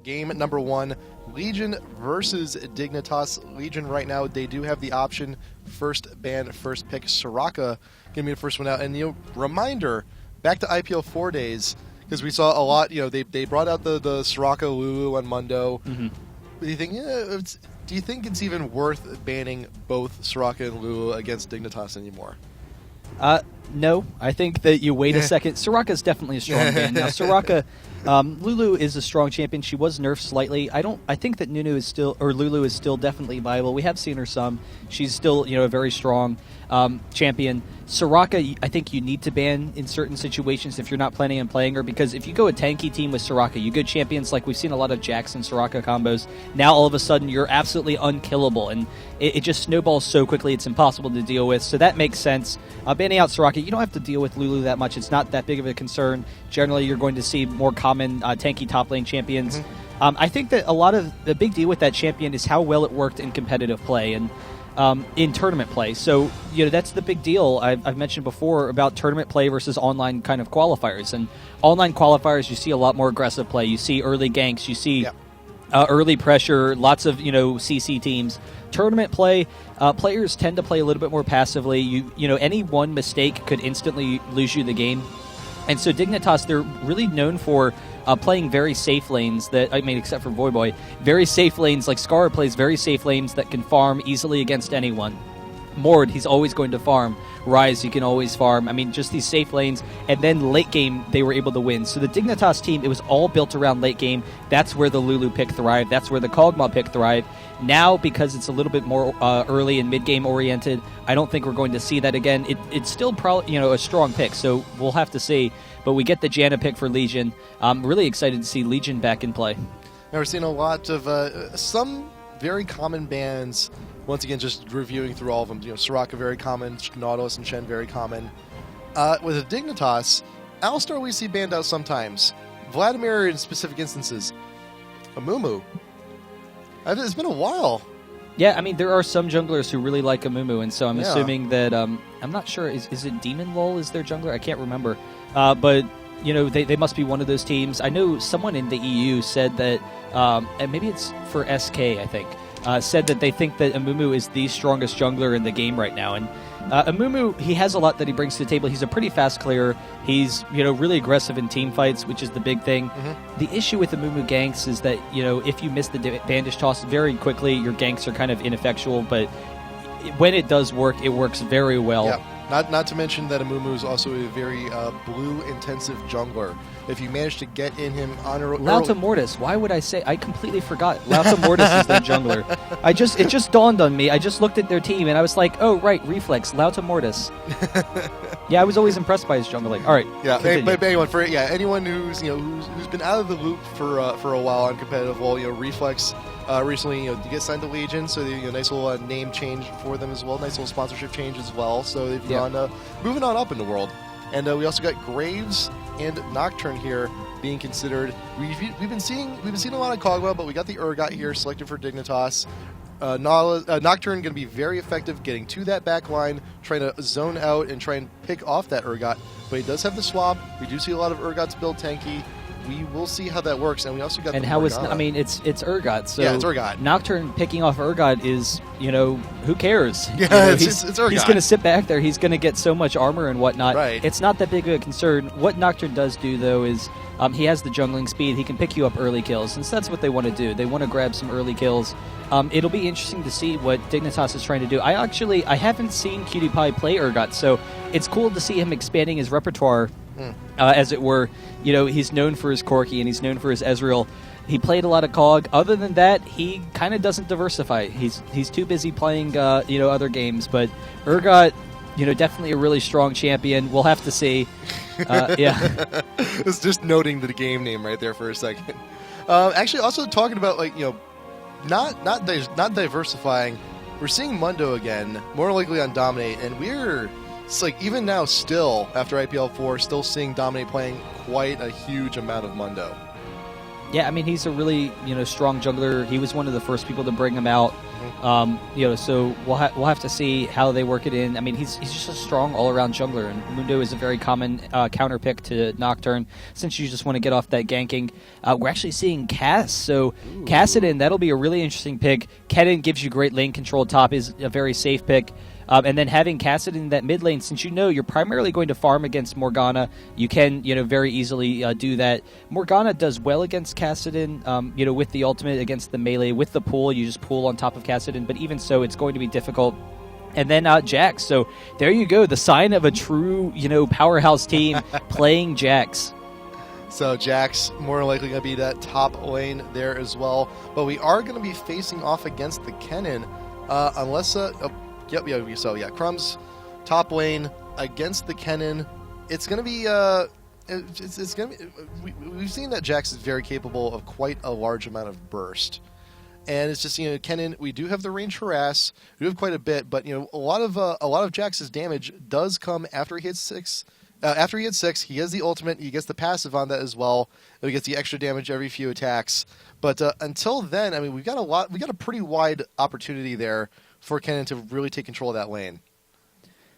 game number 1, Legion versus Dignitas. Legion right now, they do have the option, first ban, first pick. Soraka gonna be the first one out. And reminder, back to IPL4 days, because we saw a lot. They brought out the Soraka Lulu on Mundo. Mm-hmm. Do you think? Do you think it's even worth banning both Soraka and Lulu against Dignitas anymore? No, I think that you wait a second. Soraka is definitely a strong ban. Now, Soraka, Lulu is a strong champion. She was nerfed slightly. I think that Lulu is still definitely viable. We have seen her some. She's still, a very strong champion. Soraka, I think you need to ban in certain situations if you're not planning on playing her, because if you go a tanky team with Soraka, you good champions, like we've seen a lot of Jax and Soraka combos, now all of a sudden you're absolutely unkillable, and it just snowballs so quickly it's impossible to deal with, so that makes sense. Banning out Soraka, you don't have to deal with Lulu that much. It's not that big of a concern. Generally, you're going to see more common tanky top lane champions. Mm-hmm. I think that a lot of the big deal with that champion is how well it worked in competitive play, and in tournament play. So, that's the big deal I've mentioned before about tournament play versus online kind of qualifiers. And online qualifiers, you see a lot more aggressive play. You see early ganks. You see early pressure, lots of, CC teams. Tournament play, players tend to play a little bit more passively. Any one mistake could instantly lose you the game. And so Dignitas, they're really known for playing very safe lanes except for Voyboy, very safe lanes. Like Scar plays very safe lanes that can farm easily against anyone. Mord, he's always going to farm. Rise, you can always farm. Just these safe lanes. And then late game, they were able to win. So the Dignitas team, it was all built around late game. That's where the Lulu pick thrived. That's where the Kog'Maw pick thrived. Now, because it's a little bit more early and mid-game oriented, I don't think we're going to see that again. It's still probably a strong pick, so we'll have to see. But we get the Janna pick for Legion. I'm really excited to see Legion back in play. Now we're seeing a lot of some very common bans. Once again, just reviewing through all of them. Soraka very common, Nautilus and Shen very common. With a Dignitas, Alistar we see banned out sometimes. Vladimir in specific instances. Amumu. It's been a while. Yeah, there are some junglers who really like Amumu, and so I'm assuming that I'm not sure. Is it Demon Lol is their jungler? I can't remember. But they must be one of those teams. I know someone in the EU said that, and maybe it's for SK, I think. Said that they think that Amumu is the strongest jungler in the game right now. And Amumu, he has a lot that he brings to the table. He's a pretty fast clearer. He's, really aggressive in team fights, which is the big thing. Mm-hmm. The issue with Amumu ganks is that, if you miss the bandage toss very quickly, your ganks are kind of ineffectual. But when it does work, it works very well. Yeah. Not to mention that Amumu is also a very blue-intensive jungler. If you manage to get in him on a... Lauta Mortis. Why would I say... I completely forgot. Lauta Mortis is their jungler. It just dawned on me. I just looked at their team, and I was like, oh, right, Reflex, Lauta Mortis. Yeah, I was always impressed by his jungling. All right, yeah. But anyone who's been out of the loop for a while on competitive, Reflex recently you get signed to Legion, so nice little name change for them as well, nice little sponsorship change as well. So they've gone moving on up in the world, and we also got Graves and Nocturne here being considered. We've been seeing a lot of Kog'Maw, but we got the Urgot here selected for Dignitas. Nocturne going to be very effective getting to that back line, trying to zone out and try and pick off that Urgot. But he does have the swap. We do see a lot of Urgots build tanky. We will see how that works, and we also got. And how is it's Urgot. So yeah, it's Urgot. Nocturne picking off Urgot is who cares? Yeah, it's Urgot. He's going to sit back there. He's going to get so much armor and whatnot. Right. It's not that big of a concern. What Nocturne does do though is he has the jungling speed. He can pick you up early kills, and so that's what they want to do. They want to grab some early kills. It'll be interesting to see what Dignitas is trying to do. I haven't seen Cutie Pie play Urgot, so it's cool to see him expanding his repertoire. As it were, he's known for his Corki and he's known for his Ezreal. He played a lot of Cog. Other than that, he kind of doesn't diversify. He's too busy playing other games. But Urgot, definitely a really strong champion. We'll have to see. Yeah, it's just noting the game name right there for a second. Actually, also talking about not diversifying. We're seeing Mundo again, more likely on Dominate, and it's even now, still, after IPL4, still seeing Dominate playing quite a huge amount of Mundo. Yeah, I mean, he's a really strong jungler. He was one of the first people to bring him out. So we'll have to see how they work it in. I mean, he's just a strong all around jungler, and Mundo is a very common counter pick to Nocturne since you just want to get off that ganking. We're actually seeing Cass, so Kassadin, that'll be a really interesting pick. Kennen gives you great lane control. Top is a very safe pick. And then having Kassadin in that mid lane, since you're primarily going to farm against Morgana, you can very easily do that. Morgana does well against Kassadin, with the ultimate against the melee. With the pool, you just pool on top of Kassadin, but even so, it's going to be difficult. And then Jax. So there you go, the sign of a true powerhouse team playing Jax. So Jax more than likely going to be that top lane there as well. But we are going to be facing off against the Kennen, unless Crumb's top lane against the Kennen. It's going to be it's going to be. We've seen that Jax is very capable of quite a large amount of burst, and it's just Kennen. We do have the range harass. We have quite a bit, but a lot of Jax's damage does come after he hits 6. After he hits 6, he has the ultimate. He gets the passive on that as well. He gets the extra damage every few attacks. But until then, I mean, we've got a pretty wide opportunity there for Kennen to really take control of that lane.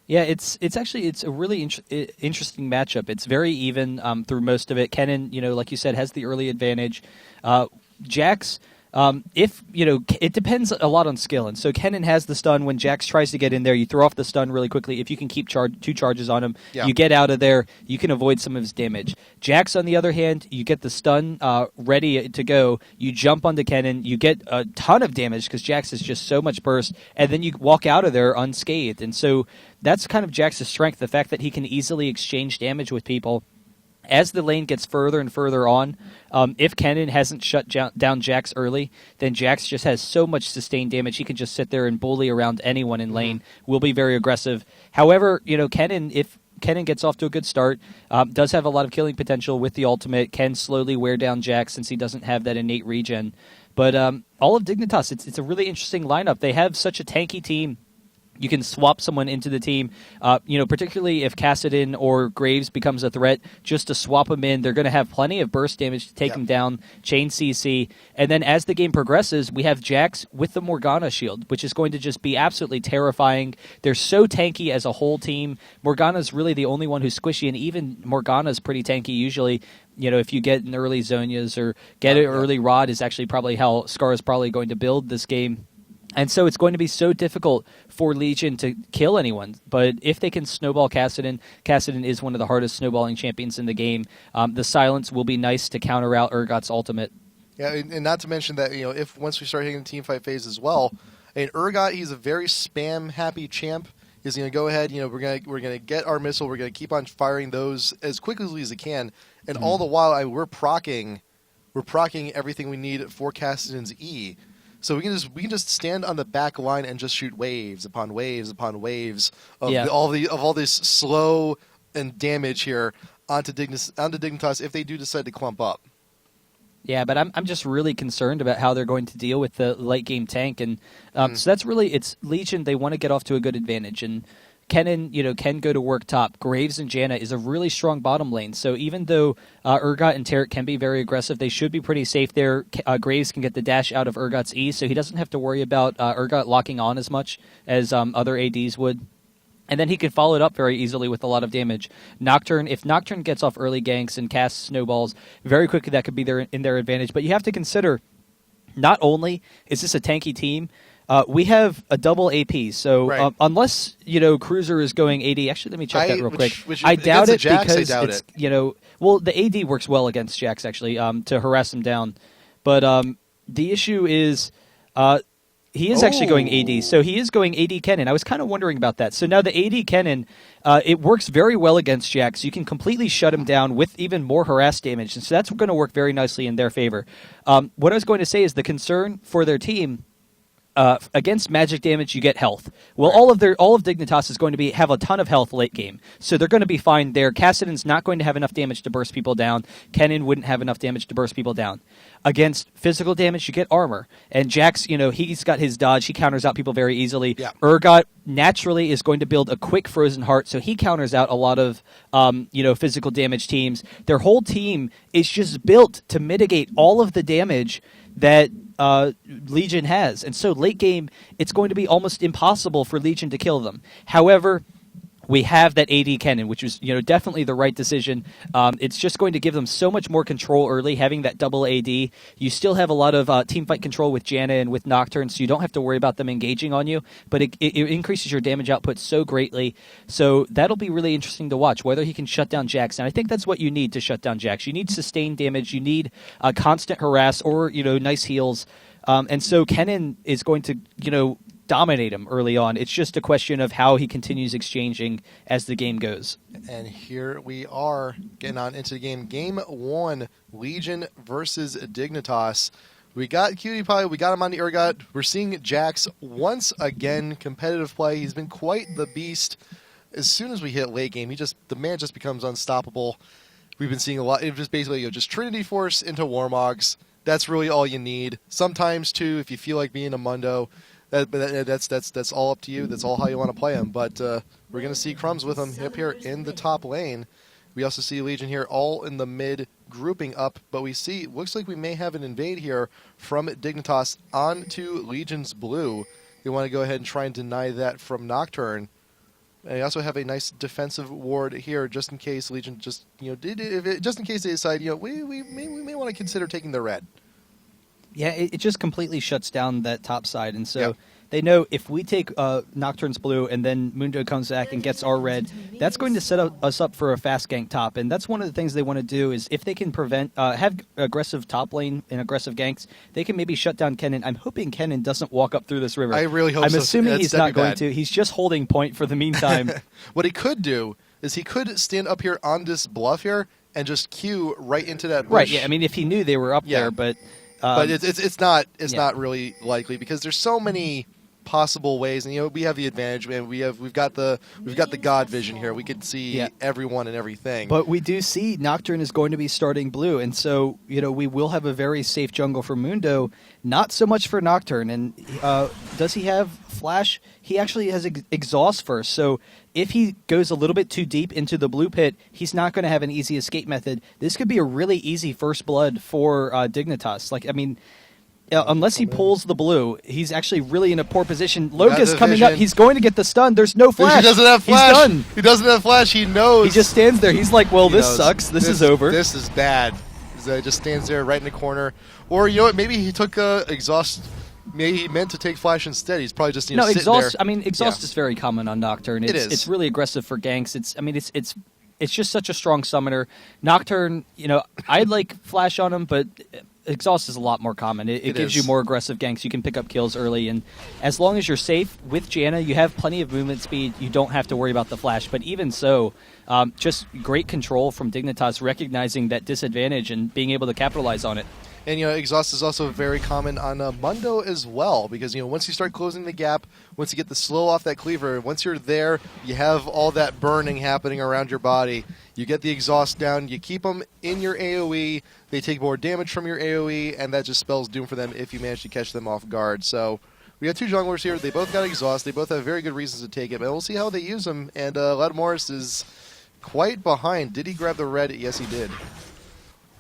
Yeah, it's a really interesting matchup. It's very even through most of it. Kennen, like you said, has the early advantage. Jax, it depends a lot on skill, and so Kennen has the stun. When Jax tries to get in there, you throw off the stun really quickly. If you can keep 2 charges on him, you get out of there. You can avoid some of his damage. Jax, on the other hand, you get the stun ready to go. You jump onto Kennen. You get a ton of damage because Jax is just so much burst, and then you walk out of there unscathed. And so that's kind of Jax's strength, the fact that he can easily exchange damage with people. As the lane gets further and further on, if Kennen hasn't shut down Jax early, then Jax just has so much sustained damage. He can just sit there and bully around anyone in lane. Will be very aggressive. However, Kennen, if Kennen gets off to a good start, does have a lot of killing potential with the ultimate, can slowly wear down Jax since he doesn't have that innate regen. But all of Dignitas, it's a really interesting lineup. They have such a tanky team. You can swap someone into the team, particularly if Kassadin or Graves becomes a threat, just to swap them in. They're going to have plenty of burst damage to take them down, chain CC. And then as the game progresses, we have Jax with the Morgana shield, which is going to just be absolutely terrifying. They're so tanky as a whole team. Morgana's really the only one who's squishy, and even Morgana's pretty tanky usually. If you get an early Zonias or get an early Rod is actually probably how Scar is probably going to build this game. And so it's going to be so difficult for Legion to kill anyone. But if they can snowball Kassadin, Kassadin is one of the hardest snowballing champions in the game. The silence will be nice to counter out Urgot's ultimate. Yeah, and not to mention that, if once we start hitting the teamfight phase as well, Urgot, he's a very spam-happy champ. He's going to go ahead, we're going to get our missile, we're going to keep on firing those as quickly as we can. And all the while, we're proccing everything we need for Kassadin's E. So we can just stand on the back line and just shoot waves upon waves upon waves of all this slow and damage here onto Dignitas if they do decide to clump up. Yeah, but I'm just really concerned about how they're going to deal with the late game tank, and so that's really it's Legion. They want to get off to a good advantage, and Kennen, can go to work top. Graves and Janna is a really strong bottom lane. So even though Urgot and Taric can be very aggressive, they should be pretty safe there. Graves can get the dash out of Urgot's E, so he doesn't have to worry about Urgot locking on as much as other ADs would. And then he can follow it up very easily with a lot of damage. Nocturne, if Nocturne gets off early ganks and casts snowballs, very quickly that could be in their advantage. But you have to consider, not only is this a tanky team, we have a double AP, so unless Cruiser is going AD. Actually, let me check that real quick. I doubt it because it's well, the AD works well against Jax actually to harass him down, but the issue is he is actually going AD, so he is going AD Kennen. I was kind of wondering about that. So now the AD Kennen, it works very well against Jax. You can completely shut him down with even more harass damage, and so that's going to work very nicely in their favor. What I was going to say is the concern for their team. Against magic damage, you get health. Well, all of Dignitas is going to have a ton of health late game, so they're going to be fine there. Kassadin's not going to have enough damage to burst people down. Kennen wouldn't have enough damage to burst people down. Against physical damage, you get armor. And Jax, he's got his dodge. He counters out people very easily. Yeah. Urgot naturally is going to build a quick Frozen Heart, so he counters out a lot of physical damage teams. Their whole team is just built to mitigate all of the damage that Legion has. And so late game, it's going to be almost impossible for Legion to kill them. However, we have that AD cannon, which was definitely the right decision. It's just going to give them so much more control early, having that double AD. You still have a lot of teamfight control with Janna and with Nocturne, so you don't have to worry about them engaging on you, but it increases your damage output so greatly. So that'll be really interesting to watch, whether he can shut down Jax. And I think that's what you need to shut down Jax. You need sustained damage. You need constant harass or nice heals. And so Kennen is going to dominate him early on. It's just a question of how he continues exchanging as the game goes. And here we are getting on into the game. Game 1, Legion versus Dignitas. We got Cutie Pie, we got him on the Urgot. We're seeing Jax once again, competitive play. He's been quite the beast. As soon as we hit late game, the man just becomes unstoppable. We've been seeing a lot. It just basically just Trinity Force into Warmogs. That's really all you need. Sometimes too, if you feel like being a Mundo. That's all up to you. That's all how you want to play him. But we're going to see Crumbs with him up here in the top lane. We also see Legion here all in the mid grouping up. But we see, looks like we may have an invade here from Dignitas onto Legion's blue. They want to go ahead and try and deny that from Nocturne. And they also have a nice defensive ward here just in case Legion just in case they decide we may want to consider taking the red. Yeah, it just completely shuts down that top side, and so they know if we take Nocturne's blue and then Mundo comes back and gets our red, that's going to set us up for a fast gank top, and that's one of the things they want to do is if they can have aggressive top lane and aggressive ganks, they can maybe shut down Kennen. I'm hoping Kennen doesn't walk up through this river. I really hope so. I'm assuming he's not going to. He's just holding point for the meantime. What he could do is he could stand up here on this bluff here and just queue right into that bush. Right, yeah, I mean, if he knew they were up there, but it's not really likely because there's so many possible ways, and we have the advantage. We've got the God vision here. We can see everyone and everything. But we do see Nocturne is going to be starting blue, and so we will have a very safe jungle for Mundo. Not so much for Nocturne. And does he have flash? He actually has exhaust first. So if he goes a little bit too deep into the blue pit, he's not going to have an easy escape method. This could be a really easy first blood for Dignitas. Unless he pulls the blue, he's actually really in a poor position. Locust coming up. He's going to get the stun. There's no flash. He doesn't have flash. He's done. He doesn't have flash. He knows. He just stands there. He's like, well, this sucks. This is over. This is bad. He just stands there right in the corner. Or, maybe he took exhaust. Maybe he meant to take flash instead. He's probably just no sitting exhaust. there. I mean, exhaust is very common on Nocturne. It is. It's really aggressive for ganks. It's just such a strong summoner. Nocturne, I'd like flash on him, but exhaust is a lot more common. It gives you more aggressive ganks. You can pick up kills early, and as long as you're safe with Janna, you have plenty of movement speed. You don't have to worry about the flash. But even so, just great control from Dignitas, recognizing that disadvantage and being able to capitalize on it. And, exhaust is also very common on Mundo as well, because, once you start closing the gap, once you get the slow off that cleaver, once you're there, you have all that burning happening around your body. You get the exhaust down, you keep them in your AoE, they take more damage from your AoE, and that just spells doom for them if you manage to catch them off guard. So we got two junglers here. They both got exhaust. They both have very good reasons to take it, but we'll see how they use them. And Lattimorris is quite behind. Did he grab the red? Yes, he did.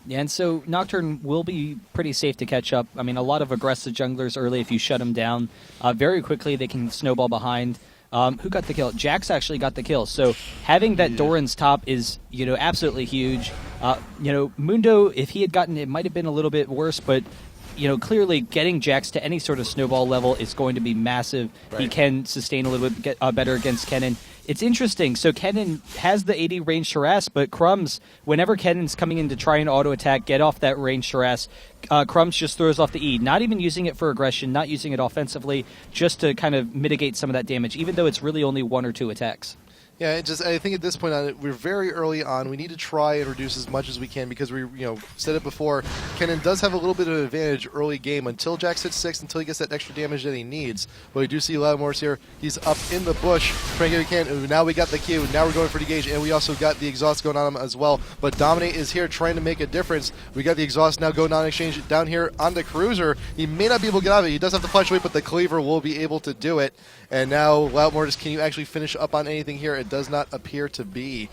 Yeah, and so Nocturne will be pretty safe to catch up. I mean, a lot of aggressive junglers early, if you shut them down, very quickly they can snowball behind. Who got the kill? Jax actually got the kill. So having that Doran's top is, absolutely huge. Mundo, if he had gotten it, might have been a little bit worse, but clearly getting Jax to any sort of snowball level is going to be massive. Right. He can sustain a little bit better against Kennen. It's interesting. So Kennen has the 80 range harass, but Crumbs, whenever Kennen's coming in to try and auto-attack, get off that range harass, Crumbs just throws off the E, not even using it for aggression, not using it offensively, just to kind of mitigate some of that damage, even though it's really only one or two attacks. Yeah, I think at this point we're very early on. We need to try and reduce as much as we can because we said it before. Kennen does have a little bit of an advantage early game until Jax hits 6, until he gets that extra damage that he needs. But we do see Lattimore here. He's up in the bush trying to get a can. Now we got the Q. Now we're going for the gauge, and we also got the exhaust going on him as well. But Dominate is here trying to make a difference. We got the exhaust now going on exchange down here on the Cruiser. He may not be able to get out of it. He does have to fluctuate, but the Cleaver will be able to do it. And now Lattimore, can you actually finish up on anything here? It does not appear to be.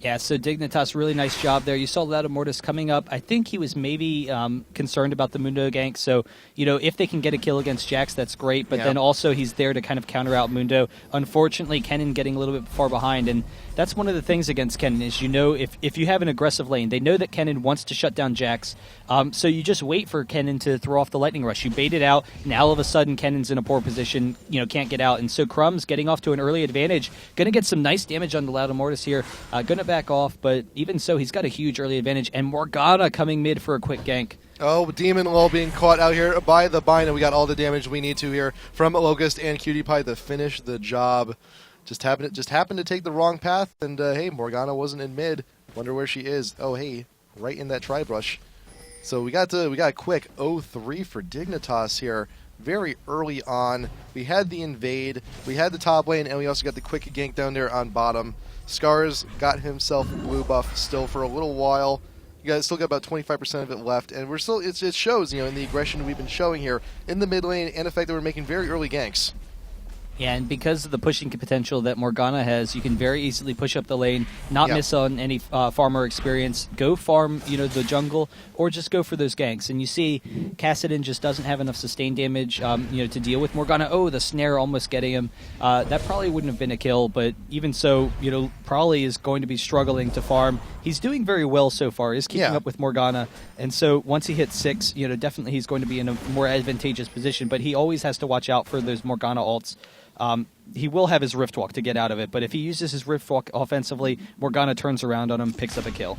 Yeah, so Dignitas, really nice job there. You saw Lattimortis coming up. I think he was maybe concerned about the Mundo gank. So, if they can get a kill against Jax, that's great. But then also he's there to kind of counter out Mundo. Unfortunately, Kennen getting a little bit far behind. And that's one of the things against Kennen is, if you have an aggressive lane, they know that Kennen wants to shut down Jax. So you just wait for Kennen to throw off the Lightning Rush. You bait it out. Now all of a sudden, Kennen's in a poor position, can't get out. And so Crumb's getting off to an early advantage. Going to get some nice damage on the Lattimortis here. Going to back off, but even so, he's got a huge early advantage. And Morgana coming mid for a quick gank. Oh, Demon Lull being caught out here by the bind, and we got all the damage we need to here from Locust and Cutie Pie to finish the job. Just happened to take the wrong path, and hey, Morgana wasn't in mid. Wonder where she is. Oh, hey, right in that tri-brush. So we got a quick 0-3 for Dignitas here. Very early on, we had the invade, we had the top lane, and we also got the quick gank down there on bottom. Scars got himself blue buff still for a little while. You guys still got about 25% of it left, and we're still. It shows, in the aggression we've been showing here in the mid lane, and the fact that we're making very early ganks. Yeah, and because of the pushing potential that Morgana has, you can very easily push up the lane, not miss on any farmer experience, go farm, the jungle, or just go for those ganks. And you see Kassadin just doesn't have enough sustain damage, to deal with Morgana. Oh, the snare almost getting him. That probably wouldn't have been a kill, but even so, probably is going to be struggling to farm. He's doing very well so far, is keeping up with Morgana. And so once he hits 6, definitely he's going to be in a more advantageous position, but he always has to watch out for those Morgana ults. He will have his Rift Walk to get out of it, but if he uses his Rift Walk offensively, Morgana turns around on him, picks up a kill.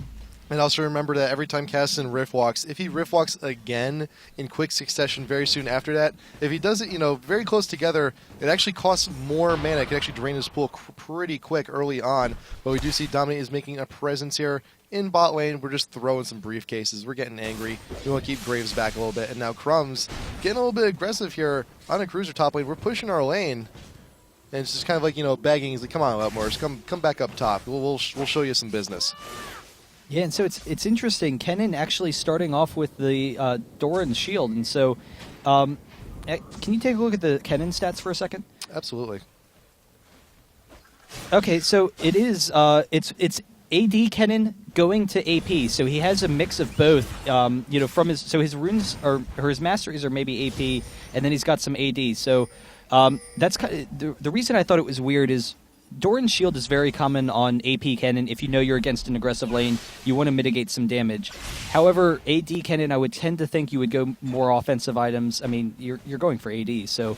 And also remember that every time Kassadin Rift Walks, if he Rift Walks again in quick succession very soon after that, if he does it, very close together, it actually costs more mana. It can actually drain his pool pretty quick early on. But we do see Dominate is making a presence here in bot lane. We're just throwing some briefcases. We're getting angry. We want to keep Graves back a little bit. And now Crumb's getting a little bit aggressive here on a Cruiser top lane. We're pushing our lane. And it's just kind of like, begging. He's like, come on, Lattimore, come back up top. We'll show you some business. Yeah, and so it's interesting. Kennen actually starting off with the Doran's shield. And so can you take a look at the Kennen stats for a second? Absolutely. Okay, so it is it's AD Kennen going to AP, so he has a mix of both. From his runes or his masteries are maybe AP, and then he's got some AD. So that's kind of, the reason I thought it was weird is Doran's shield is very common on AP Kennen. If you know you're against an aggressive lane, you want to mitigate some damage. However, AD Kennen, I would tend to think you would go more offensive items. I mean, you're going for AD, so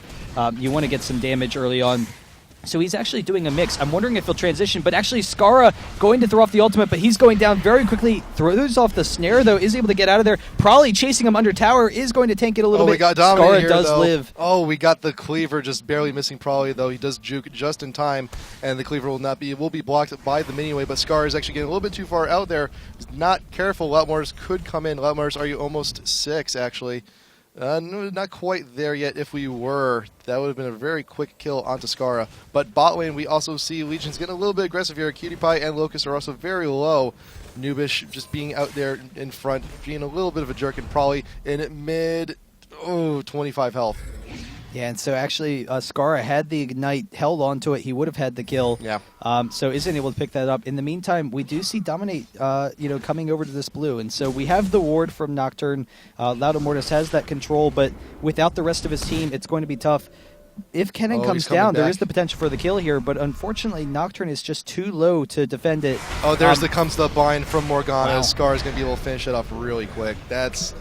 you want to get some damage early on. So he's actually doing a mix. I'm wondering if he'll transition, but actually Skara going to throw off the ultimate, but he's going down very quickly. Throws off the snare, though, is able to get out of there. Probably chasing him under tower, is going to tank it a little bit. We got Skara does though. Live. Oh, we got the Cleaver just barely missing Probably, though. He does juke just in time, and the Cleaver will be blocked by the mini wave, but Skara is actually getting a little bit too far out there. He's not careful. Lattimor's could come in. Lattimor's, are you almost 6, actually? No, not quite there yet. If we were, that would have been a very quick kill onto Skara. But bot lane, we also see Legion's getting a little bit aggressive here. Cutie Pie and Locust are also very low. Nubish just being out there in front, being a little bit of a jerk, and probably in mid, 25 health. Yeah, and so actually Skara had the Ignite, held onto it. He would have had the kill. Yeah. So isn't able to pick that up. In the meantime, we do see Dominate, coming over to this blue. And so we have the ward from Nocturne. Lattimortis has that control, but without the rest of his team, it's going to be tough. If Kennen comes down, there is the potential for the kill here, but unfortunately, Nocturne is just too low to defend it. Oh, comes the bind from Morgana. Wow. Skara's going to be able to finish it off really quick. That's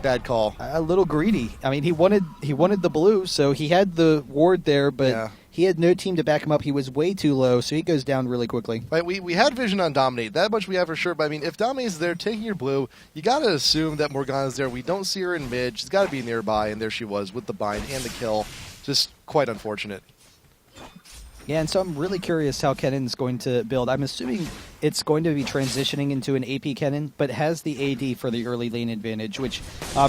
bad call. A little greedy. I mean, he wanted the blue, so he had the ward there, but he had no team to back him up. He was way too low, so he goes down really quickly. Right, we had vision on Dominate. That much we have for sure, but I mean, if Dominate's there taking your blue, you got to assume that Morgana's there. We don't see her in mid. She's got to be nearby, and there she was with the bind and the kill. Just quite unfortunate. Yeah, and so I'm really curious how Kennon's going to build. I'm assuming it's going to be transitioning into an AP Kennon, but has the AD for the early lane advantage, which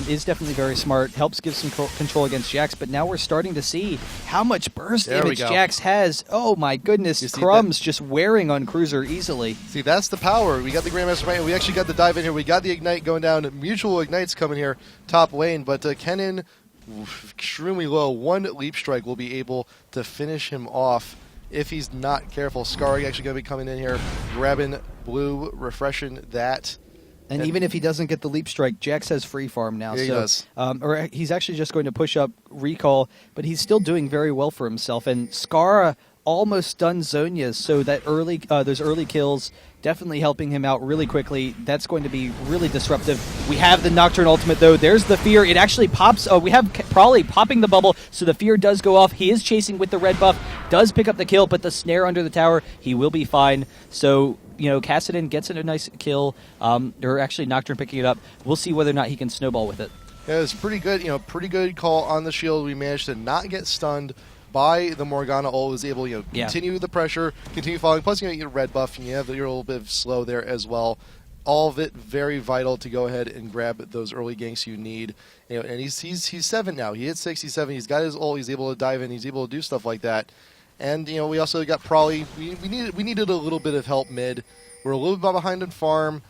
is definitely very smart. Helps give some control against Jax, but now we're starting to see how much burst damage Jax has. Oh my goodness, Crumbs just wearing on Cruiser easily. See, that's the power. We got the Grandmaster right, and we actually got the dive in here. We got the Ignite going down. Mutual Ignites coming here top lane, but Kennen extremely low. One Leap Strike will be able to finish him off if he's not careful. Scar actually going to be coming in here, grabbing blue, refreshing that. And even if he doesn't get the Leap Strike, Jax has free farm now. Yeah, he does. Or he's actually just going to push up Recall, but he's still doing very well for himself. And Scar almost stunned Zhonya's, so that those early kills definitely helping him out really quickly. That's going to be really disruptive. We have the Nocturne ultimate, though. There's the Fear. It actually pops. We have Probably popping the bubble, so the Fear does go off. He is chasing with the red buff, does pick up the kill, but the snare under the tower, he will be fine. So, Kassadin gets a nice kill, or actually Nocturne picking it up. We'll see whether or not he can snowball with it. Yeah, it's pretty good. Pretty good call on the shield. We managed to not get stunned by the Morgana ult, was able to continue the pressure, continue following. Plus, you get a red buff, and you have your little bit of slow there as well. All of it very vital to go ahead and grab those early ganks you need. And he's 7 now. He hit 67. He's got his ult. He's able to dive in. He's able to do stuff like that. And we also got Probably we needed a little bit of help mid. We're a little bit behind in farm.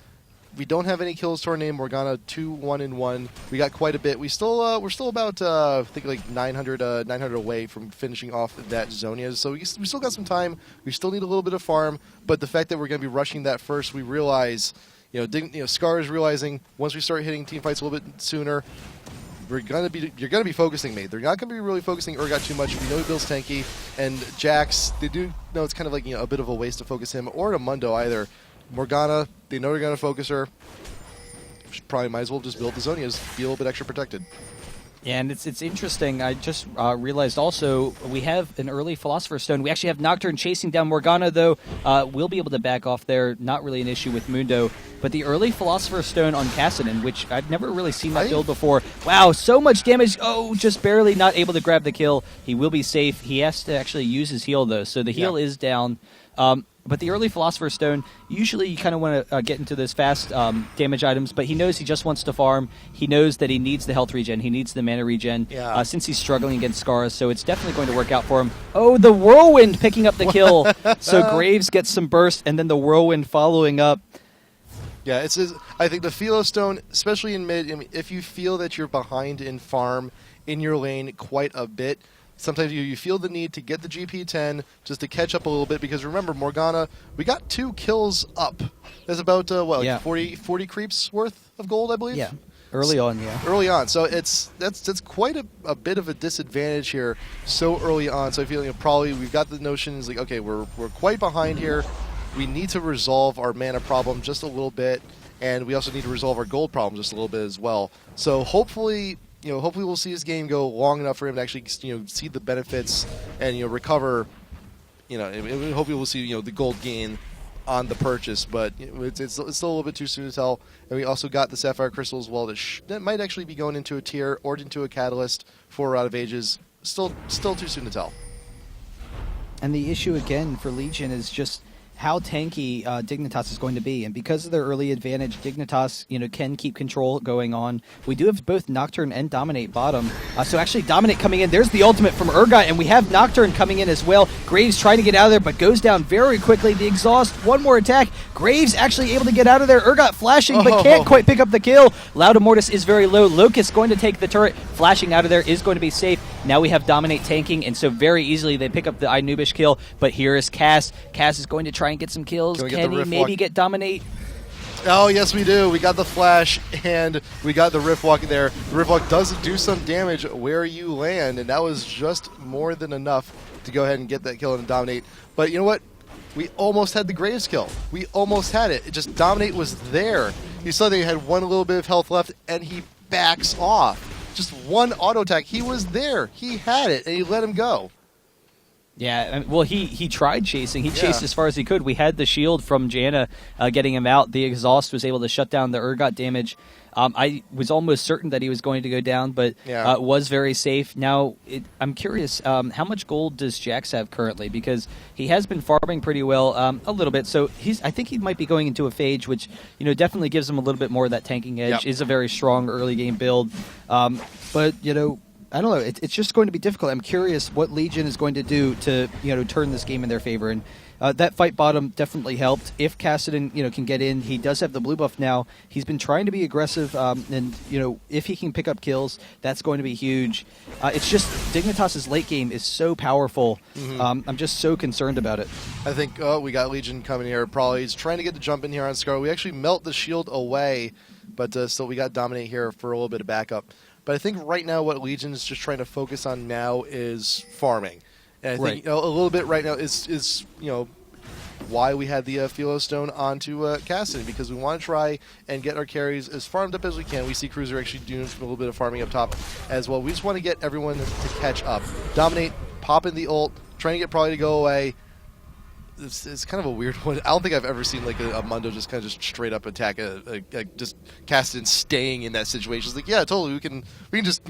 We don't have any kills to our name. Morgana 2-1-1. We got quite a bit. We're still about I think like 900 away from finishing off that Zhonya. So we still got some time. We still need a little bit of farm. But the fact that we're going to be rushing that first, we realize, Scar is realizing once we start hitting team fights a little bit sooner, you're gonna be focusing me. They're not gonna be really focusing Urgot too much. We know he builds tanky, and Jax, they do know it's kind of like a bit of a waste to focus him, or a Mundo either. Morgana, they know they're gonna focus her. Probably might as well just build the Zhonya's, be a little bit extra protected. Yeah, and it's interesting. I just realized also we have an early Philosopher's Stone. We actually have Nocturne chasing down Morgana, though. We'll be able to back off there. Not really an issue with Mundo. But the early Philosopher's Stone on Kassadin, which I've never really seen that build before. Wow, so much damage. Oh, just barely not able to grab the kill. He will be safe. He has to actually use his heal, though. So the heal is down. But the early Philosopher's Stone, usually you kind of want to get into those fast damage items, but he knows he just wants to farm. He knows that he needs the health regen. He needs the mana regen since he's struggling against Scars, so it's definitely going to work out for him. Oh, the Whirlwind picking up the kill. So Graves gets some burst, and then the Whirlwind following up. Yeah, I think the Philo Stone, especially in mid, if you feel that you're behind in farm in your lane quite a bit, sometimes you feel the need to get the GP10 just to catch up a little bit, because remember, Morgana, we got 2 kills up. There's about, 40 creeps worth of gold, I believe? Yeah, early on. Early on. So that's quite a bit of a disadvantage here so early on. So I feel probably we've got the notions like, okay, we're quite behind here. We need to resolve our mana problem just a little bit, and we also need to resolve our gold problem just a little bit as well. So hopefully we'll see this game go long enough for him to actually, see the benefits and, recover, and hopefully we'll see, the gold gain on the purchase, but it's still a little bit too soon to tell. And we also got the Sapphire Crystal as well that might actually be going into a tier or into a catalyst for Out of Ages. Still too soon to tell. And the issue again for Legion is just how tanky Dignitas is going to be, and because of their early advantage, Dignitas can keep control going on. We do have both Nocturne and Dominate bottom, so actually Dominate coming in. There's the ultimate from Urgot, and we have Nocturne coming in as well. Graves trying to get out of there, but goes down very quickly. The exhaust, one more attack. Graves actually able to get out of there. Urgot flashing, but can't quite pick up the kill. Loud Immortus is very low. Locust going to take the turret, flashing out of there, is going to be safe. Now we have Dominate tanking, and so very easily they pick up the Inubish kill, but here is Cass. Cass is going to try and get some kills. Can he maybe get Dominate? Oh, yes, we do. We got the flash, and we got the Rift Walk there. The Rift Walk does do some damage where you land, and that was just more than enough to go ahead and get that kill and dominate. But you know what? We almost had the Graves kill. We almost had it. It just Dominate was there. You saw that he had one little bit of health left, and he backs off. Just one auto attack. He was there. He had it, and he let him go. Yeah, well, he tried chasing. He chased as far as he could. We had the shield from Janna getting him out. The exhaust was able to shut down the Urgot damage. I was almost certain that he was going to go down, but was very safe. Now, I'm curious, how much gold does Jax have currently? Because he has been farming pretty well, a little bit. So I think he might be going into a phage, which definitely gives him a little bit more of that tanking edge. Is a very strong early game build, but I don't know. It's just going to be difficult. I'm curious what Legion is going to do to turn this game in their favor. And that fight bottom definitely helped. If Kassadin can get in, he does have the blue buff now. He's been trying to be aggressive, and if he can pick up kills, that's going to be huge. It's just Dignitas' late game is so powerful. I'm just so concerned about it. I think we got Legion coming here. Probably he's trying to get the jump in here on Scar. We actually melt the shield away, but still we got Dominate here for a little bit of backup. But I think right now what Legion is just trying to focus on now is farming. And I think a little bit right now is why we had the Philo Stone onto Kassadin, because we want to try and get our carries as farmed up as we can. We see Cruiser actually doing a little bit of farming up top as well. We just want to get everyone to catch up. Dominate, pop in the ult, trying to get Probably to go away. It's kind of a weird one. I don't think I've ever seen like a Mundo just kind of just straight up attack just Kassadin staying in that situation. It's like, yeah, totally, we can just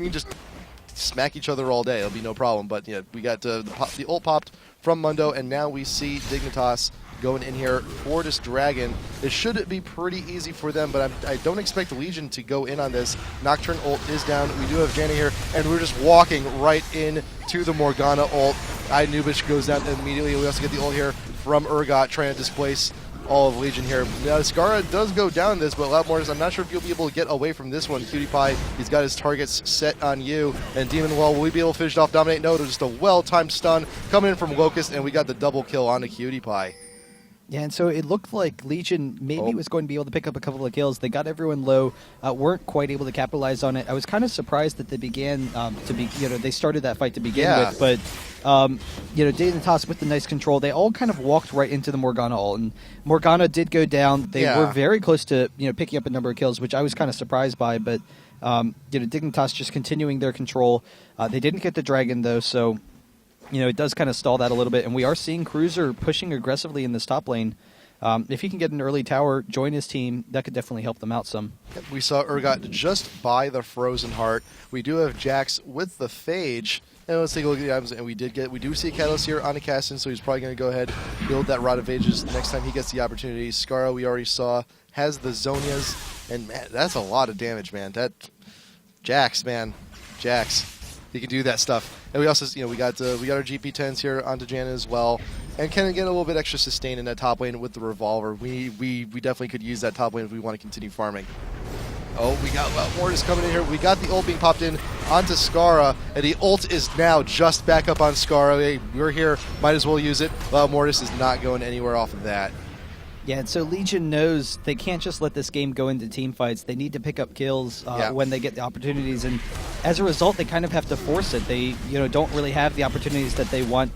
smack each other all day. It'll be no problem. But we got the ult popped from Mundo, and now we see Dignitas going in here for this dragon. It should be pretty easy for them, but I don't expect the Legion to go in on this. Nocturne ult is down. We do have Janna here, and we're just walking right in to the Morgana ult. Nubish goes down immediately. We also get the ult here from Urgot trying to displace all of Legion here. Now, Skara does go down this, but Loudmortis, I'm not sure if you'll be able to get away from this one. Cutie Pie, he's got his targets set on you. And Demon Well, will we be able to finish off Dominate? No, there's just a well-timed stun coming in from Locust, and we got the double kill on the Cutie Pie. Yeah, and so it looked like Legion maybe was going to be able to pick up a couple of kills. They got everyone low, weren't quite able to capitalize on it. I was kind of surprised that they began they started that fight to begin with, but Dignitas with the nice control, they all kind of walked right into the Morgana ult, and Morgana did go down. They were very close to picking up a number of kills, which I was kind of surprised by, but Dignitas just continuing their control. They didn't get the dragon though, so it does kind of stall that a little bit, and we are seeing Cruiser pushing aggressively in this top lane. If he can get an early tower, join his team, that could definitely help them out some. We saw Urgot just buy the Frozen Heart. We do have Jax with the Phage. And let's take a look at the items, and we do see a Catalyst here on the Kassadin, so he's probably going to go ahead and build that Rod of Ages next time he gets the opportunity. Skara, we already saw, has the Zonias, and man, that's a lot of damage, man. Jax, he can do that stuff. And we also, we got our GP10s here onto Janna as well, and can get a little bit extra sustain in that top lane with the revolver. We definitely could use that top lane if we want to continue farming. Oh, we got Mortis coming in here. We got the ult being popped in onto Skara, and the ult is now just back up on Skara. Hey, we're here, might as well use it. Mortis is not going anywhere off of that. Yeah, and so Legion knows they can't just let this game go into team fights. They need to pick up kills when they get the opportunities, and as a result, they kind of have to force it. They don't really have the opportunities that they want.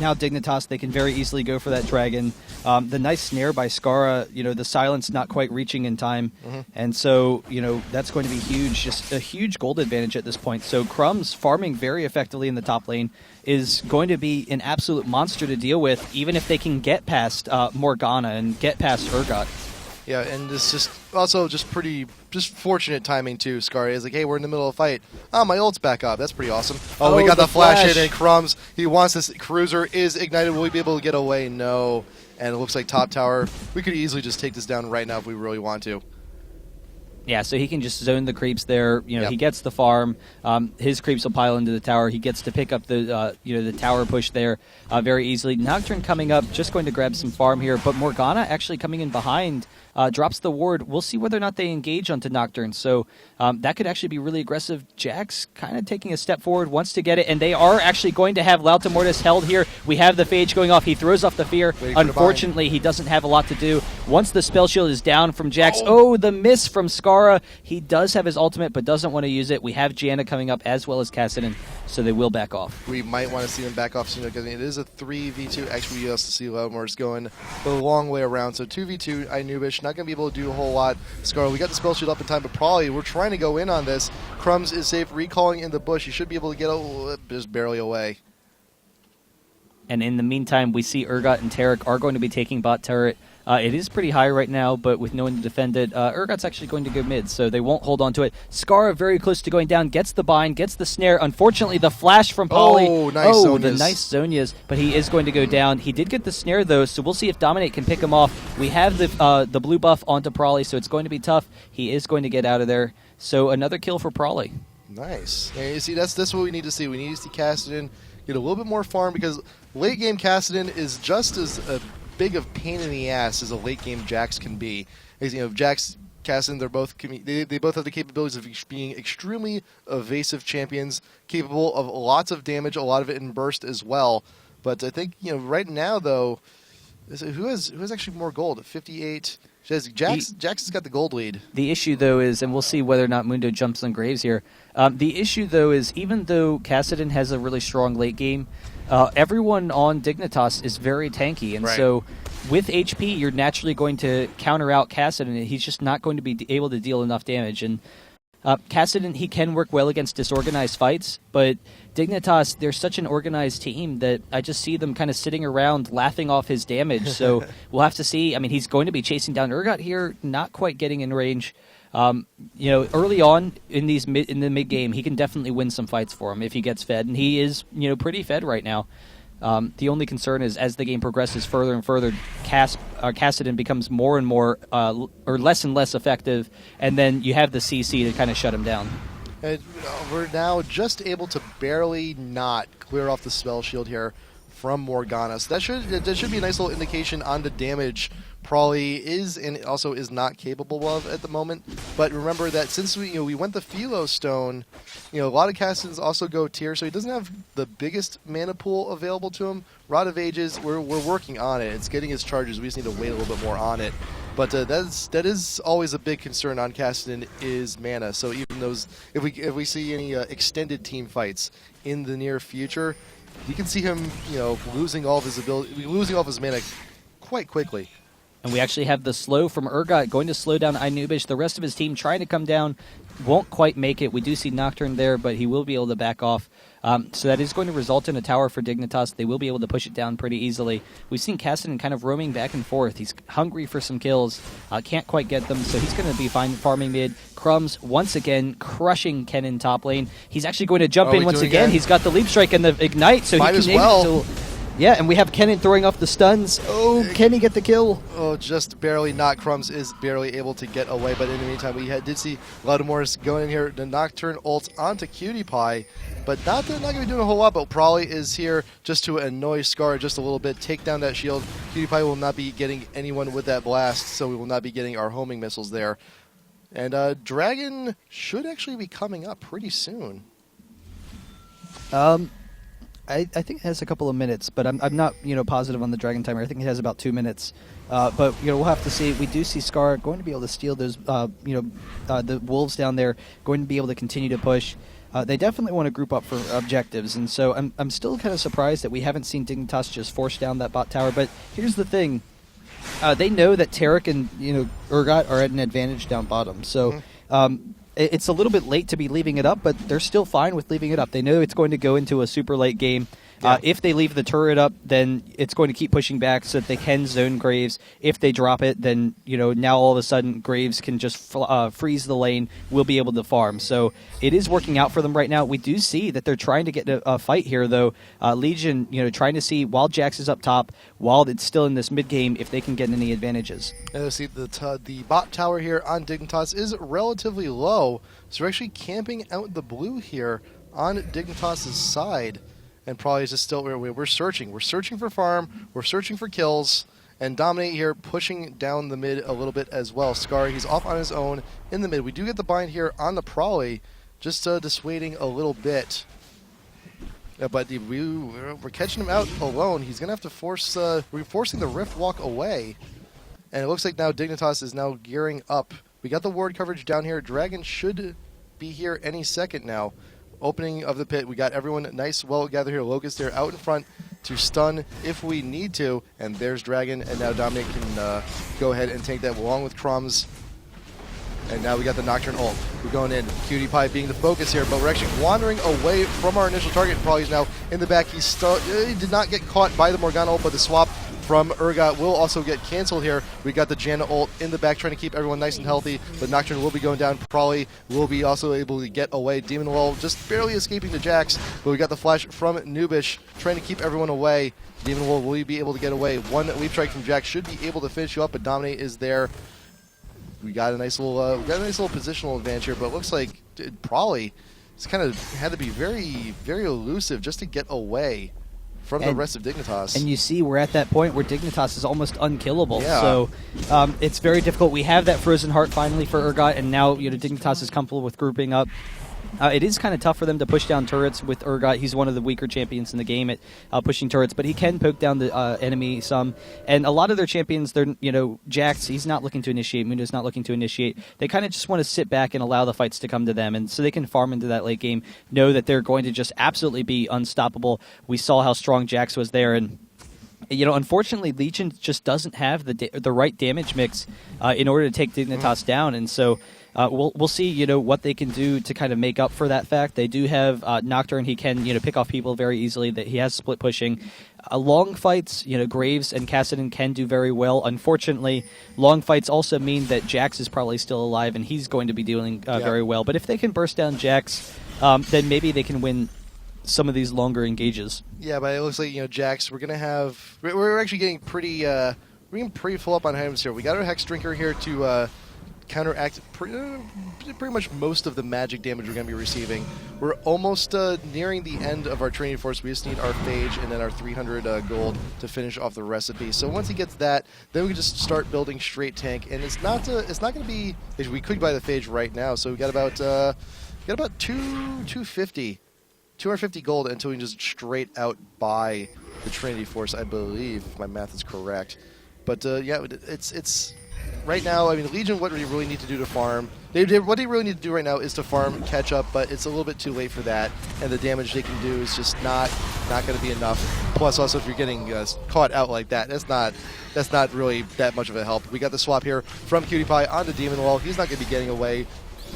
Now Dignitas, they can very easily go for that dragon. The nice snare by Skara, the silence not quite reaching in time, and so that's going to be huge, just a huge gold advantage at this point. So Crumbs farming very effectively in the top lane is going to be an absolute monster to deal with, even if they can get past Morgana and get past Urgot. Yeah, and it's just also just fortunate timing too. Skara is like, hey, we're in the middle of a fight. Oh, my ult's back up. That's pretty awesome. Oh, we got the flash hit, and Crumbs, he wants this. Cruiser is ignited. Will we be able to get away? No. And it looks like top tower. We could easily just take this down right now if we really want to. Yeah, so he can just zone the creeps there. He gets the farm. His creeps will pile into the tower. He gets to pick up the the tower push there very easily. Nocturne coming up, just going to grab some farm here. But Morgana actually coming in behind. Drops the ward. We'll see whether or not they engage onto Nocturne. So that could actually be really aggressive. Jax kind of taking a step forward, wants to get it, and they are actually going to have Lauta Mortis held here. We have the Phage going off. He throws off the fear. Unfortunately, he doesn't have a lot to do. Once the spell shield is down from Jax, the miss from Skara. He does have his ultimate, but doesn't want to use it. We have Janna coming up as well as Kassadin, so they will back off. We might want to see them back off soon because it is a 3v2. Actually, we also see Lauta Mortis going the long way around. So 2v2, Nubish, not going to be able to do a whole lot. Skara, we got the spell shield up in time, but probably we're trying to go in on this. Crumbs is safe, recalling in the bush. He should be able to get just barely away. And in the meantime, we see Urgot and Tarek are going to be taking bot turret. It is pretty high right now, but with no one to defend it, Urgot's actually going to go mid, so they won't hold on to it. Scar very close to going down, gets the bind, gets the snare. Unfortunately, the flash from Poly. Oh, nice Zonias. The nice Zonias, but he is going to go down. He did get the snare, though, so we'll see if Dominate can pick him off. We have the blue buff onto Prolly, so it's going to be tough. He is going to get out of there. So another kill for Prolly. Nice. And you see, that's what we need to see. We need to see Kassadin get a little bit more farm, because late game Kassadin is just as big of pain in the ass as a late game Jax can be. As, Jax, Kassadin, they both have the capabilities of being extremely evasive champions, capable of lots of damage, a lot of it in burst as well. But I think right now though, who has actually more gold? 58. Jax has got the gold lead. The issue, though, is, and we'll see whether or not Mundo jumps on Graves here, the issue, though, is even though Kassadin has a really strong late game, everyone on Dignitas is very tanky, and so with HP, you're naturally going to counter out Kassadin. He's just not going to be able to deal enough damage, and Kassadin, he can work well against disorganized fights, but Dignitas, they're such an organized team that I just see them kind of sitting around laughing off his damage. So we'll have to see. I mean, he's going to be chasing down Urgot here, not quite getting in range. Early on in the mid game, he can definitely win some fights for him if he gets fed, and he is pretty fed right now. The only concern is as the game progresses further and further, Kassadin becomes more and more or less and less effective, and then you have the CC to kind of shut him down. And we're now just able to barely not clear off the spell shield here from Morgana. So that should be a nice little indication on the damage Prolly is and also is not capable of at the moment. But remember that since we went the Philo Stone, a lot of Kassadins also go tier, so he doesn't have the biggest mana pool available to him. Rod of Ages, we're working on it. It's getting his charges. We just need to wait a little bit more on it. But that is always a big concern on Kassadin is mana. So even if we see any extended team fights in the near future, you can see him losing all of his mana quite quickly. And we actually have the slow from Urgot going to slow down Inubish. The rest of his team trying to come down, won't quite make it. We do see Nocturne there, but he will be able to back off. So that is going to result in a tower for Dignitas. They will be able to push it down pretty easily. We've seen Kassadin kind of roaming back and forth. He's hungry for some kills. Can't quite get them, so he's going to be fine farming mid. Crumbs, once again, crushing Ken in top lane. He's actually going to jump in once again. He's got the Leap Strike and the Ignite, so might he can as well. Yeah, and we have Kennen throwing off the stuns. Oh, can he get the kill? Oh, just barely not. Crumbs is barely able to get away, but in the meantime, we did see Latimore's going in here, the Nocturne ult onto Cutie Pie, but not going to be doing a whole lot, but Prolly is here just to annoy Scar just a little bit, take down that shield. Cutie Pie will not be getting anyone with that blast, so we will not be getting our homing missiles there. And Dragon should actually be coming up pretty soon. I think it has a couple of minutes, but I'm not positive on the Dragon timer. I think it has about 2 minutes. But we'll have to see. We do see Scar going to be able to steal those the wolves down there, going to be able to continue to push. They definitely want to group up for objectives, and so I'm still kind of surprised that we haven't seen Dignitas just force down that bot tower. But here's the thing: they know that Tarek and Urgot are at an advantage down bottom, so. It's a little bit late to be leaving it up, but they're still fine with leaving it up. They know it's going to go into a super late game. Yeah. If they leave the turret up, then it's going to keep pushing back so that they can zone Graves. If they drop it, then now all of a sudden Graves can just freeze the lane. We'll be able to farm. So it is working out for them right now. We do see that they're trying to get a fight here, though. Legion, trying to see while Jax is up top, while it's still in this mid game, if they can get any advantages. And see the bot tower here on Dignitas is relatively low, so we're actually camping out the blue here on Dignitas' side. And probably is just still we're searching. We're searching for farm. We're searching for kills. And Dominate here pushing down the mid a little bit as well. Scar, he's off on his own in the mid. We do get the bind here on the Prolly, just dissuading a little bit. But we're catching him out alone. He's going to have to force... we're forcing the Rift Walk away. And it looks like now Dignitas is now gearing up. We got the ward coverage down here. Dragon should be here any second now. Opening of the pit, we got everyone nice, well gathered here. Locust there out in front to stun if we need to. And there's Dragon, and now Dominic can go ahead and take that along with Crumbs. And now we got the Nocturne ult. We're going in. Cutie Pie being the focus here, but we're actually wandering away from our initial target. Probably is now in the back. He did not get caught by the Morgana ult, but the swap from Urgot will also get canceled here. We got the Janna ult in the back trying to keep everyone nice and healthy, but Nocturne will be going down. Probably will be also able to get away. Demon Wall just barely escaping the Jax, but we got the flash from Nubish trying to keep everyone away. Demon Wall will be able to get away. One leap strike from Jax should be able to finish you up, but Dominate is there. We got a nice little positional advantage here, but it looks like it's kind of had to be very, very elusive just to get away from the rest of Dignitas. And you see we're at that point where Dignitas is almost unkillable. Yeah. So it's very difficult. We have that Frozen Heart finally for Urgot, and now Dignitas is comfortable with grouping up. It is kind of tough for them to push down turrets with Urgot. He's one of the weaker champions in the game at pushing turrets, but he can poke down the enemy some. And a lot of their champions, they're Jax, he's not looking to initiate. Mundo's not looking to initiate. They kind of just want to sit back and allow the fights to come to them, and so they can farm into that late game, know that they're going to just absolutely be unstoppable. We saw how strong Jax was there, and unfortunately, Legion just doesn't have the right damage mix in order to take Dignitas down, and so we'll see what they can do to kind of make up for that fact. They do have Nocturne. He can pick off people very easily. That he has split pushing. Long fights, Graves and Kassadin can do very well. Unfortunately, long fights also mean that Jax is probably still alive, and he's going to be doing very well. But if they can burst down Jax, then maybe they can win some of these longer engages. Yeah, but it looks like Jax. We're actually getting pretty full up on items here. We got our Hex Drinker here to counteract pretty much most of the magic damage we're going to be receiving. We're almost nearing the end of our training force. We just need our Phage and then our 300 gold to finish off the recipe. So once he gets that, then we can just start building straight tank. And it's not going to be. We could buy the Phage right now. So we got about 250 gold until we can just straight out buy the Trinity Force, I believe, if my math is correct. But yeah, it's right now. I mean, Legion, what do you really need to do to farm? What they really need to do right now is to farm, catch up, but it's a little bit too late for that, and the damage they can do is just not going to be enough. Plus, also, if you're getting caught out like that, that's not really that much of a help. We got the swap here from Cutie Pie onto Demon Wall. He's not going to be getting away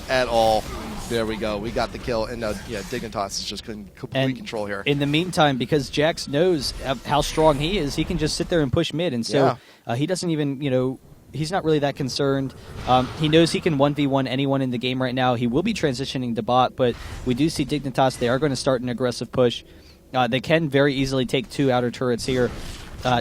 at all. There we go. We got the kill, and now Dignitas is just in complete control here. In the meantime, because Jax knows how strong he is, he can just sit there and push mid, and so he doesn't even, he's not really that concerned. He knows he can 1v1 anyone in the game right now. He will be transitioning to bot, but we do see Dignitas. They are going to start an aggressive push. They can very easily take 2 outer turrets here.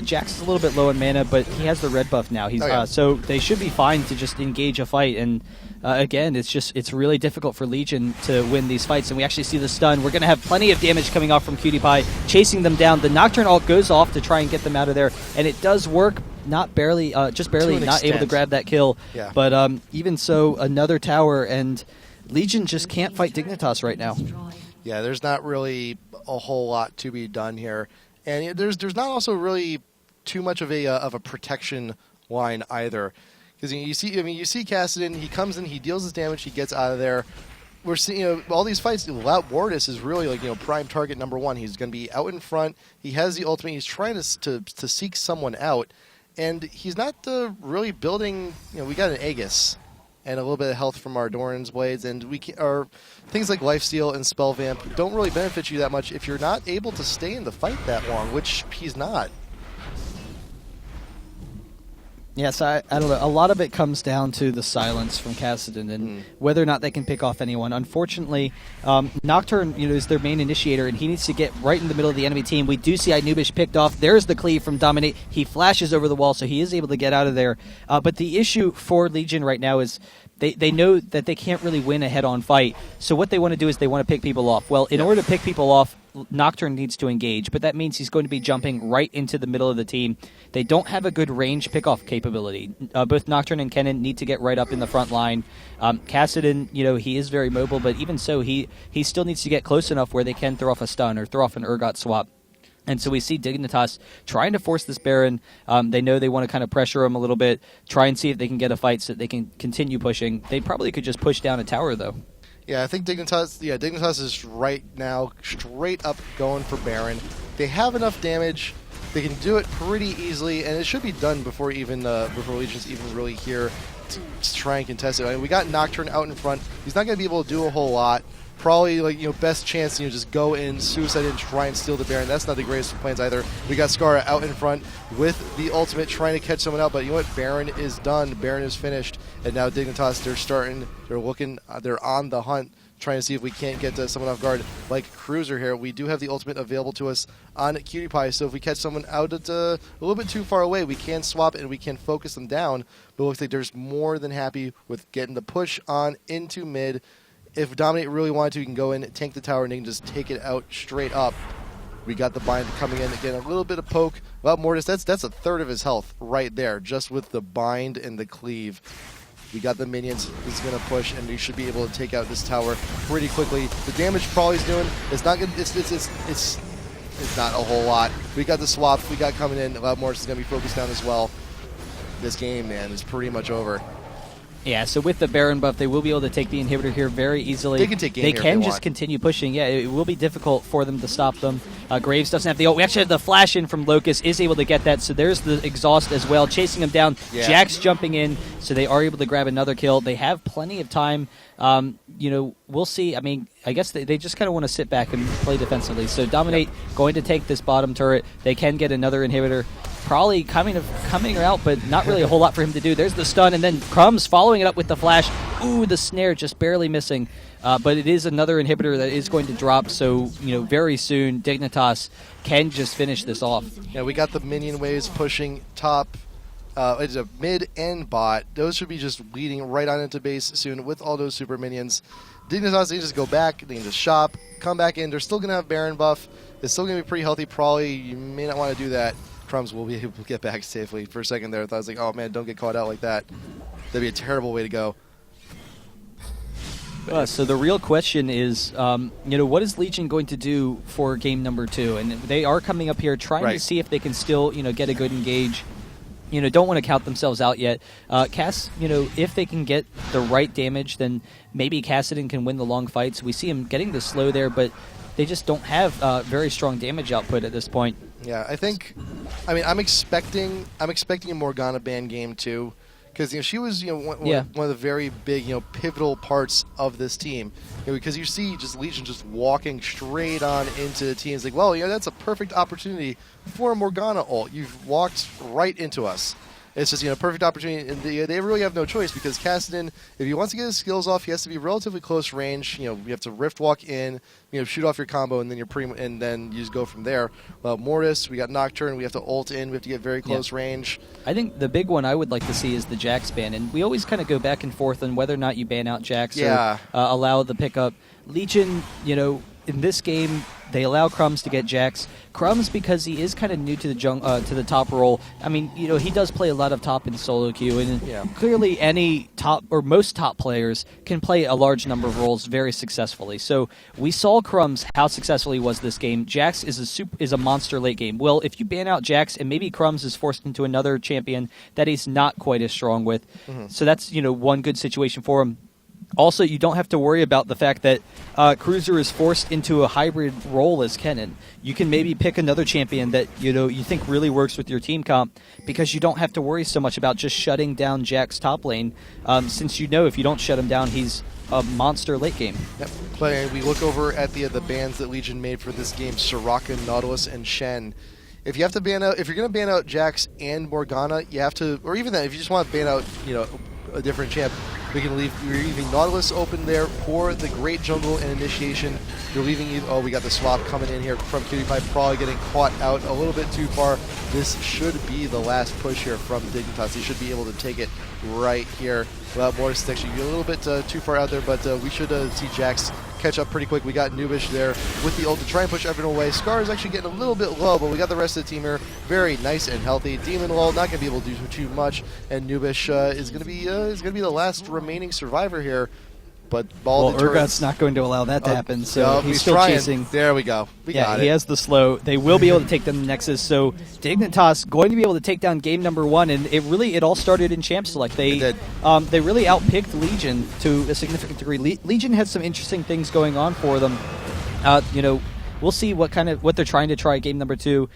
Jax is a little bit low in mana, but he has the red buff now. So they should be fine to just engage a fight. And again, it's really difficult for Legion to win these fights. And we actually see the stun. We're going to have plenty of damage coming off from Cutie Pie, chasing them down. The Nocturne ult goes off to try and get them out of there, and it does work. Just barely not able to grab that kill. Yeah. But even so, another tower, and Legion just can't fight Dignitas right now. Yeah, there's not really a whole lot to be done here. And there's not also really too much of a protection line either, because you see Kassadin. He comes in, he deals his damage, he gets out of there. We're seeing all these fights. Wardus is really like prime target number 1. He's going to be out in front. He has the ultimate. He's trying to seek someone out, and he's not really building. We got an Aegis and a little bit of health from our Doran's blades, and our things like Lifesteal and Spell Vamp don't really benefit you that much if you're not able to stay in the fight that long, which he's not. Yes, I don't know. A lot of it comes down to the silence from Kassadin and whether or not they can pick off anyone. Unfortunately, Nocturne, is their main initiator, and he needs to get right in the middle of the enemy team. We do see Inubish picked off. There's the cleave from Dominate. He flashes over the wall, so he is able to get out of there. But the issue for Legion right now is they know that they can't really win a head-on fight. So what they want to do is they want to pick people off. Well, in order to pick people off, Nocturne needs to engage, but that means he's going to be jumping right into the middle of the team. They don't have a good range pick-off capability. Both Nocturne and Kennen need to get right up in the front line. Kassadin, he is very mobile, but even so, he still needs to get close enough where they can throw off a stun or throw off an Urgot swap. And so we see Dignitas trying to force this Baron. They know they want to kind of pressure him a little bit, try and see if they can get a fight so that they can continue pushing. They probably could just push down a tower, though. Yeah, I think Dignitas is right now straight up going for Baron. They have enough damage. They can do it pretty easily, and it should be done before Legion's even really here. to try and contest it. I mean, we got Nocturne out in front. He's not going to be able to do a whole lot. Probably, like, best chance, just go in, suicide and try and steal the Baron. That's not the greatest of plans either. We got Scar out in front with the ultimate, trying to catch someone out. But you know what? Baron is done. Baron is finished. And now Dignitas, they're on the hunt, trying to see if we can't get someone off guard like Cruiser here. We do have the ultimate available to us on Cutie Pie, so if we catch someone out at a little bit too far away, we can swap and we can focus them down. But it looks like they're just more than happy with getting the push on into mid. If Dominate really wanted to, he can go in, tank the tower, and they can just take it out straight up. We got the bind coming in. Again, a little bit of poke. Well, Mortis, that's a third of his health right there, just with the bind and the cleave. We got the minions. He's going to push, and we should be able to take out this tower pretty quickly. The damage Prawley's doing, it's not good. It's not a whole lot. We got the swaps. We got coming in. Mortis is going to be focused down as well. This game, man, is pretty much over. Yeah, so with the Baron buff, they will be able to take the inhibitor here very easily. They can take game They here can if they just want. continue pushing. Yeah, it will be difficult for them to stop them. Graves doesn't have the ult. We actually have the flash in from Locust, is able to get that. So there's the exhaust as well, chasing him down. Yeah. Jax jumping in, so they are able to grab another kill. They have plenty of time. We'll see. I mean, I guess they just kind of want to sit back and play defensively. So Dominate going to take this bottom turret. They can get another inhibitor. Probably coming out, but not really a whole lot for him to do. There's the stun, and then Crumbs following it up with the flash. Ooh, the snare just barely missing. But it is another inhibitor that is going to drop, so very soon Dignitas can just finish this off. Yeah, we got the minion waves pushing top. It's a mid and bot. Those should be just leading right on into base soon with all those super minions. Dignitas, they just go back, they can just shop, come back in. They're still going to have Baron buff. It's still going to be pretty healthy. Probably you may not want to do that. Crumbs will be able to get back safely. For a second there, I thought I was like, oh man, don't get caught out like that. That'd be a terrible way to go. So the real question is, what is Legion going to do for game number 2? And they are coming up here trying to see if they can still, get a good engage. Don't want to count themselves out yet. Cass, if they can get the right damage, then maybe Kassadin can win the long fights. We see him getting the slow there, but they just don't have very strong damage output at this point. Yeah, I'm expecting a Morgana ban game too, because she was one of the very big pivotal parts of this team. Because you see just Legion just walking straight on into the team. It's like, well, that's a perfect opportunity for a Morgana ult. You've walked right into us. It's just perfect opportunity, and they really have no choice because Kassadin, if he wants to get his skills off, he has to be relatively close range. You have to rift walk in, shoot off your combo, and then you just go from there. Well, Mortis, we got Nocturne, we have to ult in, we have to get very close range. I think the big one I would like to see is the Jax ban, and we always kind of go back and forth on whether or not you ban out Jax or allow the pickup. Legion, in this game, they allow Crumbs to get Jax. Crumbs, because he is kind of new to the top role. I mean, he does play a lot of top in solo queue, and clearly any top or most top players can play a large number of roles very successfully. So we saw Crumbs how successful he was this game. Jax is a monster late game. Well, if you ban out Jax and maybe Crumbs is forced into another champion that he's not quite as strong with, so that's one good situation for him. Also, you don't have to worry about the fact that Cruiser is forced into a hybrid role as Kennen. You can maybe pick another champion that you think really works with your team comp because you don't have to worry so much about just shutting down Jack's top lane, since if you don't shut him down, he's a monster late game. Yep. But we look over at the bans that Legion made for this game: Soraka, Nautilus, and Shen. If you're going to ban out Jax and Morgana, you have to, or even that, if you just want to ban out, a different champ, we're leaving Nautilus open there for the Great Jungle and Initiation. You're leaving, we got the swap coming in here from Cutie Pie, probably getting caught out a little bit too far. This should be the last push here from Dignitas. They should be able to take it right here. Without Mortis actually a little bit too far out there, but we should see Jax catch up pretty quick. We got Nubish there with the ult to try and push everyone away. Scar is actually getting a little bit low, but we got the rest of the team here very nice and healthy. Demon Lull not going to be able to do too much, and Nubish is going to be the last remaining survivor here. But Urgot's not going to allow that to happen, so he's still trying. chasing. There we go. We got it. He has the slow. They will be able to take down the Nexus, so Dignitas going to be able to take down game number 1, and it all started in Champ Select. They really outpicked Legion to a significant degree. Legion had some interesting things going on for them. We'll see what they're trying to try game number 2.